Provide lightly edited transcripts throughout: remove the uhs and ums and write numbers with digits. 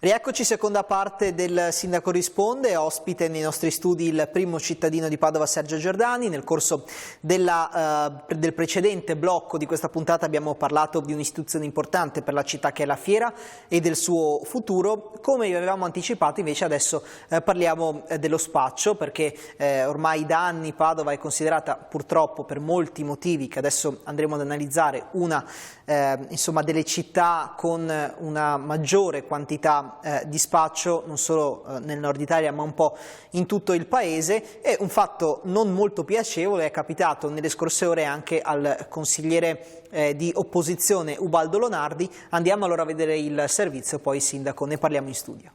Rieccoci, seconda parte del Sindaco risponde, ospite nei nostri studi il primo cittadino di Padova Sergio Giordani. Nel corso del precedente blocco di questa puntata abbiamo parlato di un'istituzione importante per la città che è la Fiera e del suo futuro. Come vi avevamo anticipato invece adesso parliamo dello spaccio, perché ormai da anni Padova è considerata purtroppo per molti motivi che adesso andremo ad analizzare una delle città con una maggiore quantità di spaccio non solo nel nord Italia ma un po' in tutto il paese. E un fatto non molto piacevole è capitato nelle scorse ore anche al consigliere di opposizione Ubaldo Lonardi. Andiamo allora a vedere il servizio, poi Sindaco ne parliamo in studio.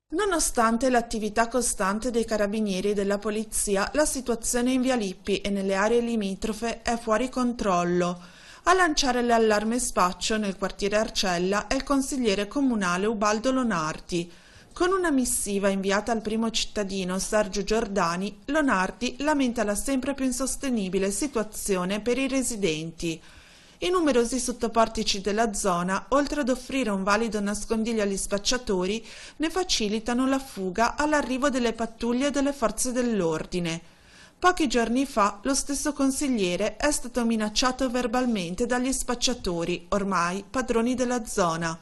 Nonostante l'attività costante dei carabinieri e della polizia, la situazione in via Lippi e nelle aree limitrofe è fuori controllo. A lanciare l'allarme spaccio nel quartiere Arcella è il consigliere comunale Ubaldo Lonardi. Con una missiva inviata al primo cittadino Sergio Giordani, Lonardi lamenta la sempre più insostenibile situazione per i residenti. I numerosi sottoportici della zona, oltre ad offrire un valido nascondiglio agli spacciatori, ne facilitano la fuga all'arrivo delle pattuglie delle forze dell'ordine. Pochi giorni fa lo stesso consigliere è stato minacciato verbalmente dagli spacciatori, ormai padroni della zona.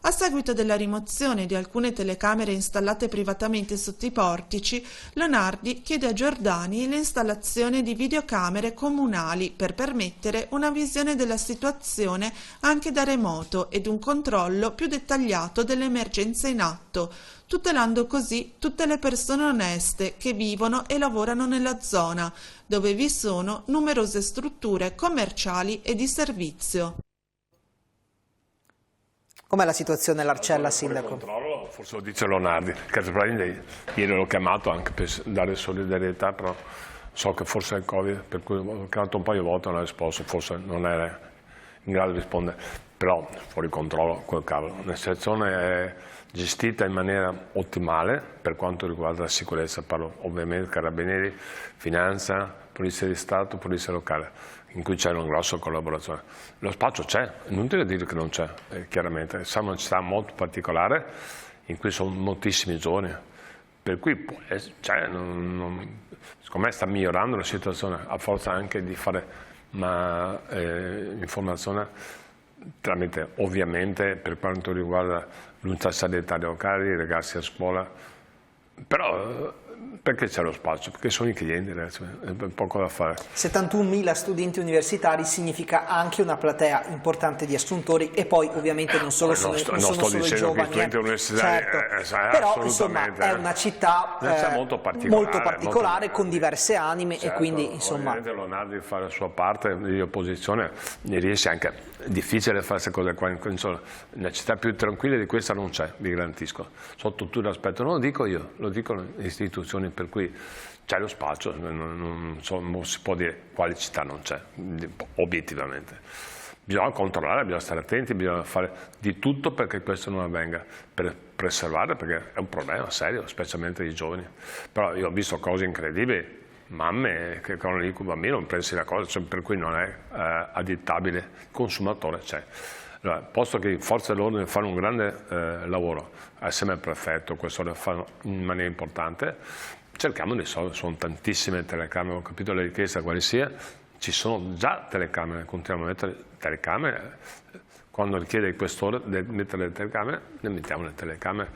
A seguito della rimozione di alcune telecamere installate privatamente sotto i portici, Lonardi chiede a Giordani l'installazione di videocamere comunali per permettere una visione della situazione anche da remoto ed un controllo più dettagliato delle emergenze in atto, tutelando così tutte le persone oneste che vivono e lavorano nella zona, dove vi sono numerose strutture commerciali e di servizio. Com'è la situazione all'Arcella, Sindaco? Controllo, forse lo dice Lonardi, che ieri l'ho chiamato anche per dare solidarietà, però so che forse è il Covid, per cui ho chiamato un paio di volte e non ha risposto, forse non era in grado di rispondere, però fuori controllo quel cavolo. La situazione è gestita in maniera ottimale per quanto riguarda la sicurezza, parlo ovviamente carabinieri, finanza, polizia di Stato, polizia locale, in cui c'è una grossa collaborazione. Lo spaccio c'è, è inutile dire che non c'è, chiaramente. Siamo una città molto particolare in cui sono moltissimi giovani, per cui secondo me sta migliorando la situazione, a forza anche di fare informazione tramite, ovviamente, per quanto riguarda l'unità sanitaria locale, i ragazzi a scuola, però perché c'è lo spazio? Perché sono i clienti, è poco da fare. 71.000 studenti universitari significa anche una platea importante di assuntori, e poi ovviamente non solo sono i giovani, studenti universitari, certo. Però insomma è una città molto particolare con diverse anime, certo, e quindi insomma ovviamente Lonardi fa la sua parte di opposizione, ne riesce anche, è difficile fare queste cose qua, insomma, una città più tranquilla di questa non c'è, vi garantisco, sotto tutto l'aspetto. Non lo dico io, lo dicono le istituzioni, per cui c'è lo spazio, non si può dire quale città non c'è, obiettivamente. Bisogna controllare, bisogna stare attenti, bisogna fare di tutto perché questo non avvenga, per preservare, perché è un problema serio, specialmente ai giovani. Però io ho visto cose incredibili, mamme che con il bambino non pensi la cosa, per cui non è addittabile, il consumatore c'è. Allora, posto che le forze dell'ordine fanno un grande lavoro assieme al prefetto, questo lo fanno in maniera importante, cerchiamo di risolvere. Sono tantissime telecamere, ho capito la richiesta quale sia, ci sono già telecamere, continuiamo a mettere telecamere, quando richiede il questore di mettere le telecamere, ne mettiamo le telecamere,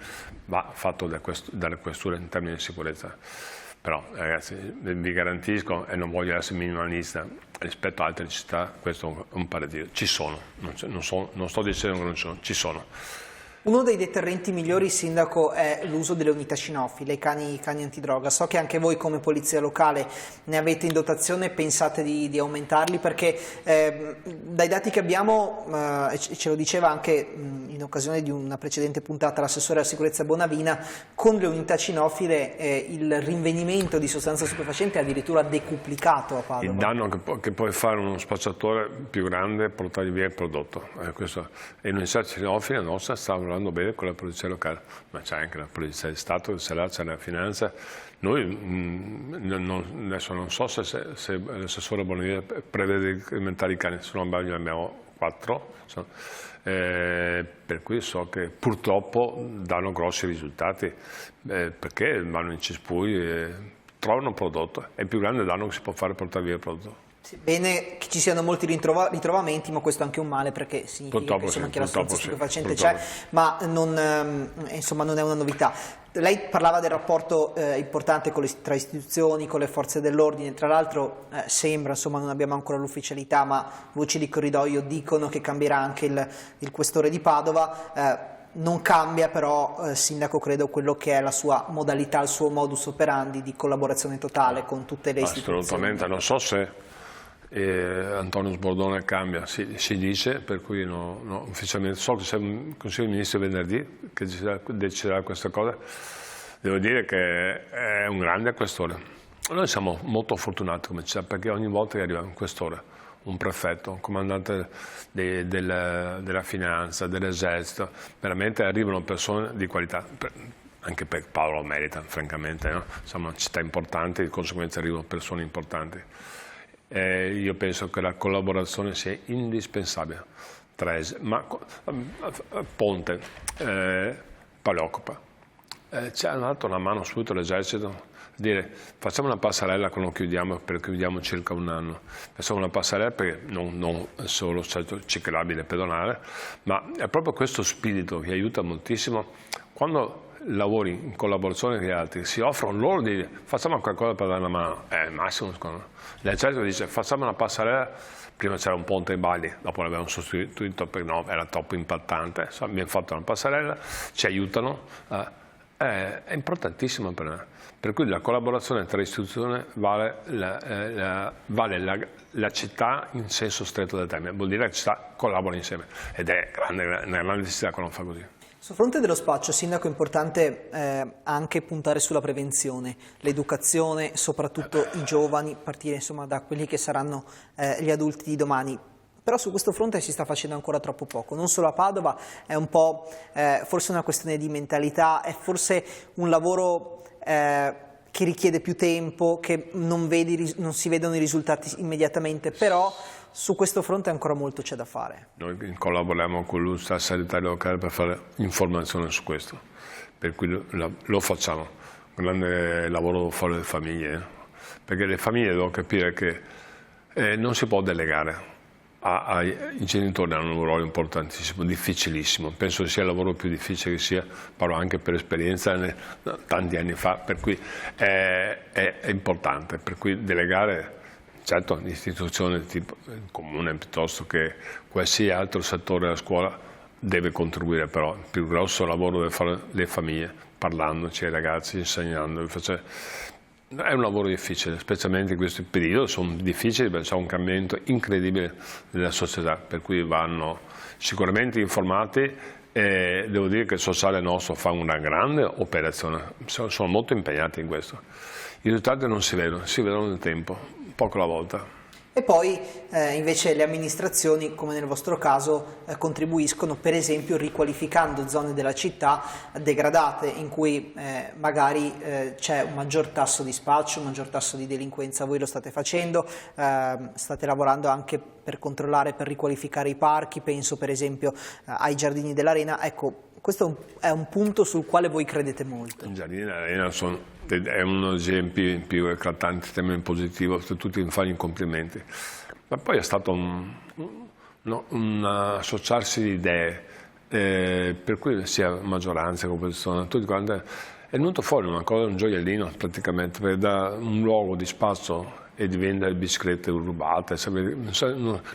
va fatto dalle questure in termini di sicurezza. Però ragazzi, vi garantisco, e non voglio essere minimalista, rispetto a altre città questo è un paradiso. Ci sono, non sto dicendo che non ci sono, ci sono. Uno dei deterrenti migliori, Sindaco, è l'uso delle unità cinofile, i cani antidroga. So che anche voi come polizia locale ne avete in dotazione e pensate di aumentarli, perché dai dati che abbiamo, ce lo diceva anche in occasione di una precedente puntata l'assessore alla sicurezza Bonavina, con le unità cinofile il rinvenimento di sostanza stupefacente è addirittura decuplicato a Padova. Il danno che può fare uno spacciatore più grande è portare via il prodotto. E l'unità cinofila nostra sta lavorando bene con la polizia locale, ma c'è anche la polizia di Stato, c'è la finanza. Noi adesso non so se l'assessore Bonavina prevede di incrementare i cani, se non sbaglio abbiamo 4, per cui so che purtroppo danno grossi risultati, perché vanno in cespugli, trovano prodotto, è il più grande danno che si può fare portare via il prodotto. Bene che ci siano molti ritrovamenti, ma questo è anche un male, perché significa che anche la sostanza stupefacente c'è, ma insomma, non è una novità. Lei parlava del rapporto importante tra istituzioni, con le forze dell'ordine, tra l'altro sembra, insomma, non abbiamo ancora l'ufficialità, ma voci di corridoio dicono che cambierà anche il questore di Padova. Non cambia però, Sindaco, credo quello che è la sua modalità, il suo modus operandi di collaborazione totale con tutte le istituzioni. Assolutamente, non so se Antonio Sbordone cambia, si dice, per cui ufficialmente so che c'è un Consiglio dei Ministri venerdì che deciderà questa cosa. Devo dire che è un grande questore. Noi siamo molto fortunati, come c'è, perché ogni volta che arriva un questore, un prefetto, un comandante della finanza, dell'esercito, veramente arrivano persone di qualità, anche per Paolo lo merita, francamente, no? Siamo una città importante, di conseguenza arrivano persone importanti. Io penso che la collaborazione sia indispensabile tra Ponte, Paleoccopa, ci hanno dato una mano subito l'esercito, dire facciamo una passerella che non chiudiamo, perché chiudiamo circa un anno, facciamo una passerella perché non solo ciclabile pedonale, ma è proprio questo spirito che aiuta moltissimo quando lavori in collaborazione con gli altri, si offrono loro di dire facciamo qualcosa per dare una mano, è il massimo secondo me. L'esercito dice facciamo una passerella, prima c'era un ponte ai Bagli, dopo l'abbiamo sostituito perché no, era troppo impattante, abbiamo fatto una passerella, ci aiutano, è importantissimo per me, per cui la collaborazione tra istituzioni vale la città in senso stretto del termine, vuol dire che la città collabora insieme ed è una grande città che non fa così. Sul fronte dello spaccio, Sindaco, è importante anche puntare sulla prevenzione, l'educazione, soprattutto i giovani, partire insomma da quelli che saranno gli adulti di domani. Però su questo fronte si sta facendo ancora troppo poco, non solo a Padova, è un po' forse una questione di mentalità, è forse un lavoro che richiede più tempo, che non si vedono i risultati immediatamente, però su questo fronte ancora molto c'è da fare. Noi collaboriamo con l'Unità Sanitaria Locale per fare informazione su questo, per cui lo facciamo, un grande lavoro fuori le famiglie, perché le famiglie devono capire che non si può delegare. I genitori hanno un ruolo importantissimo, difficilissimo, penso che sia il lavoro più difficile che sia, parlo anche per esperienza tanti anni fa, per cui è importante, per cui delegare, certo l'istituzione tipo il comune piuttosto che qualsiasi altro settore della scuola deve contribuire, però il più grosso lavoro deve fare le famiglie, parlandoci ai ragazzi, insegnando. È un lavoro difficile, specialmente in questo periodo, sono difficili perché c'è un cambiamento incredibile della società, per cui vanno sicuramente informati e devo dire che il sociale nostro fa una grande operazione, sono molto impegnati in questo. I risultati non si vedono nel tempo, poco alla volta. E poi invece le amministrazioni, come nel vostro caso, contribuiscono per esempio riqualificando zone della città degradate in cui magari c'è un maggior tasso di spaccio, un maggior tasso di delinquenza. Voi lo state facendo, state lavorando anche per controllare, per riqualificare i parchi, penso per esempio ai Giardini dell'Arena. Ecco, questo è un punto sul quale voi credete molto. I Giardini dell'Arena è uno degli esempi più eclatanti, tema in positivo, tutti mi fanno i complimenti. Ma poi è stato un associarsi di idee, per cui sia maggioranza che opposizione, tutti quanti, è venuto fuori una cosa, un gioiellino praticamente, per dare un luogo di spazio e di vendere biciclette rubate,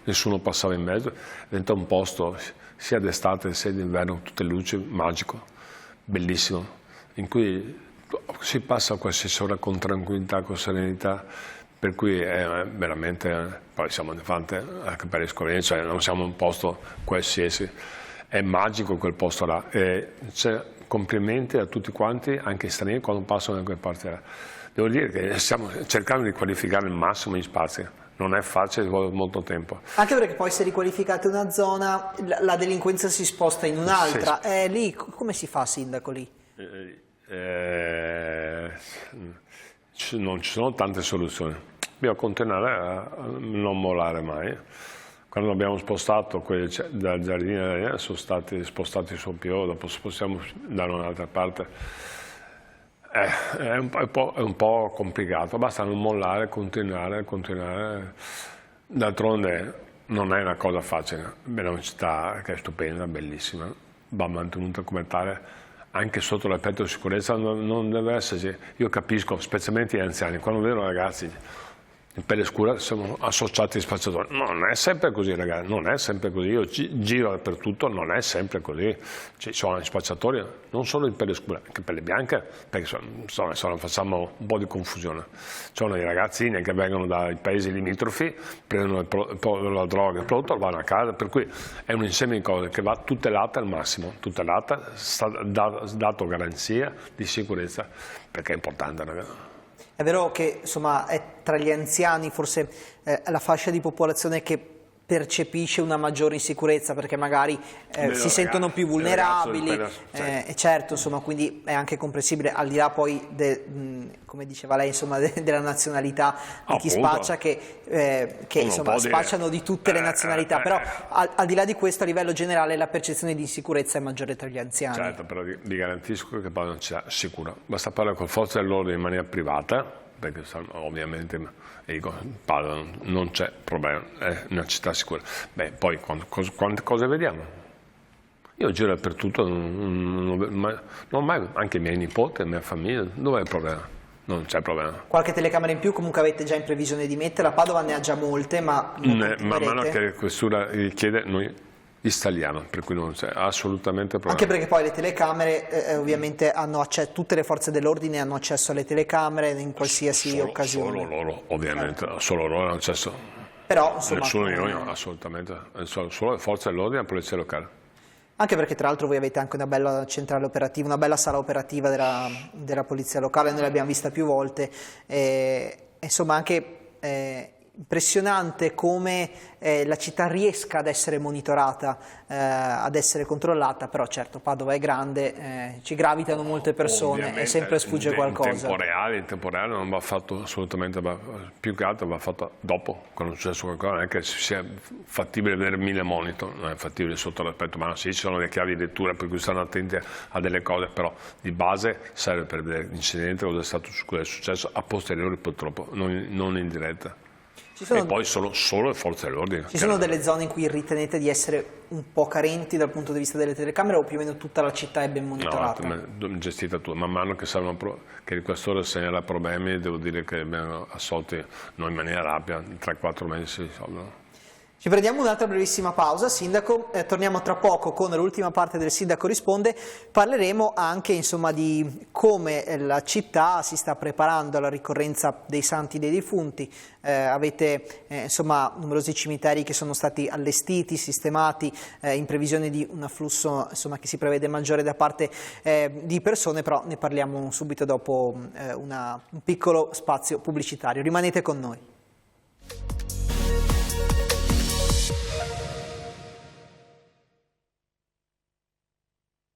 nessuno passava in mezzo, diventa un posto sia d'estate sia d'inverno, tutte le luci, magico, bellissimo, in cui si passa qualsiasi ora con tranquillità, con serenità, per cui è veramente, poi siamo di fronte anche per esperienza, cioè non siamo un posto qualsiasi, è magico quel posto là, e complimenti a tutti quanti, anche stranieri, quando passano da quelle parti là. Devo dire che stiamo cercando di qualificare il massimo gli spazi. Non è facile, ci vuole molto tempo. Anche perché poi se riqualificate una zona, la delinquenza si sposta in un'altra. Lì come si fa, Sindaco, lì? Non ci sono tante soluzioni. Bisogna continuare a non mollare mai, Quando abbiamo spostato quelli dal giardino sono stati spostati sul Pio, dopo spostiamo da un'altra parte. È un po' complicato, basta non mollare, continuare. D'altronde non è una cosa facile, è una città che è stupenda, bellissima, va mantenuta come tale, anche sotto l'aspetto di sicurezza non deve esserci. Io capisco, specialmente gli anziani, quando vedono ragazzi in pelle scura sono associati agli spacciatori. Non è sempre così, ragazzi, non è sempre così. Io giro dappertutto, non è sempre così. Ci sono gli spacciatori, non solo in pelle scura, anche in pelle bianca, perché facciamo un po' di confusione. Ci sono i ragazzini che vengono dai paesi limitrofi, prendono la droga, il prodotto, vanno a casa, per cui è un insieme di cose che va tutelata al massimo, tutelata, dato garanzia di sicurezza, perché è importante, ragazzi. È vero che insomma, è tra gli anziani forse la fascia di popolazione che percepisce una maggiore insicurezza, perché magari si sentono più vulnerabili, e certo, insomma, quindi è anche comprensibile, al di là poi, come diceva lei, insomma, della nazionalità di chi spaccia, che insomma, spacciano di tutte le nazionalità, però al di là di questo, a livello generale, la percezione di insicurezza è maggiore tra gli anziani. Certo, però vi garantisco che poi non c'è sicura, basta parlare con forze dell'ordine in maniera privata, perché ovviamente non c'è problema, è una città sicura. Beh, poi quante cose vediamo? Io giro dappertutto, anche i miei nipoti, la mia famiglia, dov'è il problema? Non c'è problema. Qualche telecamera in più comunque avete già in previsione di metterla? Padova ne ha già molte, ma man mano che la questura richiede, noi installiamo, per cui non c'è assolutamente problema. Anche perché poi le telecamere ovviamente hanno accesso, tutte le forze dell'ordine hanno accesso alle telecamere in qualsiasi occasione. Solo loro, ovviamente, solo loro hanno accesso. Però, insomma, nessuno di noi, assolutamente, solo le forze dell'ordine e la polizia locale. Anche perché tra l'altro voi avete anche una bella centrale operativa, una bella sala operativa della polizia locale, noi l'abbiamo vista più volte, insomma anche impressionante come la città riesca ad essere monitorata, ad essere controllata, però certo Padova è grande, ci gravitano molte persone, ovviamente, e sempre sfugge qualcosa. In tempo reale non va fatto assolutamente, più che altro va fatto dopo, quando è successo qualcosa, non è che sia fattibile avere 1000 monitor, non è fattibile sotto l'aspetto, ma sì, ci sono le chiavi di lettura per cui stanno attenti a delle cose, però di base serve per vedere l'incidente, cosa è successo a posteriori purtroppo, non in diretta. E poi solo le forze dell'ordine. Ci sono delle zone in cui ritenete di essere un po' carenti dal punto di vista delle telecamere, o più o meno tutta la città è ben monitorata? No, gestita tutta. Man mano che il questore segnala problemi, devo dire che abbiamo assolti noi in maniera rapida, 3-4 mesi si risolvono. Ci prendiamo un'altra brevissima pausa, Sindaco, torniamo tra poco con l'ultima parte del Sindaco risponde, parleremo anche insomma di come la città si sta preparando alla ricorrenza dei Santi dei Defunti, avete insomma numerosi cimiteri che sono stati allestiti, sistemati in previsione di un afflusso insomma che si prevede maggiore da parte di persone, però ne parliamo subito dopo un piccolo spazio pubblicitario, rimanete con noi.